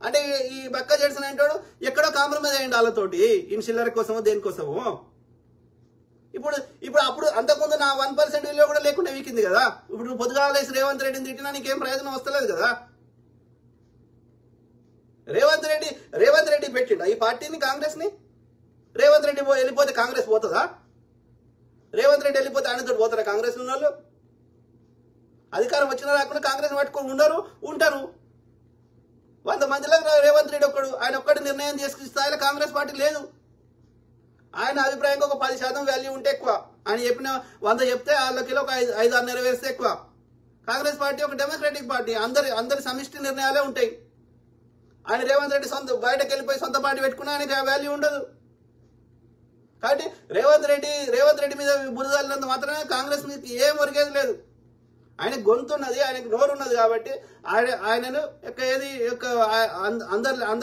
అంటే ఈ బక్క జడ్సన్ అంటాడు ఎక్కడో కాంప్రమైజ్ అయ్యండి వాళ్ళతోటి ఇన్సిల్లర్ కోసమో దేనికోసమో. అప్పుడు అంతకుముందు నా 1% విలువ కూడా లేకుండా వీకింది కదా. ఇప్పుడు పొద్దుగాల వేసి రేవంత్ రెడ్డిని తిట్టినా నీకేం ప్రయోజనం వస్తలేదు కదా. రేవంత్ రెడ్డి పెట్టిండా ఈ పార్టీని, కాంగ్రెస్ ని? రేవంత్ రెడ్డి వెళ్ళిపోతే కాంగ్రెస్ పోతుందా? రేవంత్ రెడ్డి వెళ్ళిపోతే ఆయనతో పోతారా కాంగ్రెస్ ఉన్న వాళ్ళు? అధికారం వచ్చినా రాకుండా కాంగ్రెస్ పట్టుకొని ఉంటారు. 100 మందిలో రేవంత్ రెడ్డి ఆయన ఒక్కటి నిర్ణయం చేసుకునే స్థాయిలో కాంగ్రెస్ పార్టీ లేదు. ఆయన అభిప్రాయంగా ఒక 10% వాల్యూ ఉంటే ఎక్కువ. ఆయన చెప్పిన 100 చెప్తే వాళ్ళకి ఒక 5-6 నెరవేరిస్తే ఎక్కువ. కాంగ్రెస్ పార్టీ ఒక డెమోక్రటిక్ పార్టీ, అందరి సమిష్టి నిర్ణయాలే ఉంటాయి. ఆయన రేవంత్ రెడ్డి బయటకు వెళ్ళిపోయి సొంత పార్టీ పెట్టుకున్నా ఆయనకి ఆ వాల్యూ ఉండదు. కాబట్టి రేవంత్ రెడ్డి మీద బురదలినంత మాత్రమే కాంగ్రెస్ మీద ఏం ఒరిగేది లేదు. ఆయనకు గొంతున్నది, ఆయనకు నోరున్నది కాబట్టి ఆయనను ఏది అందరి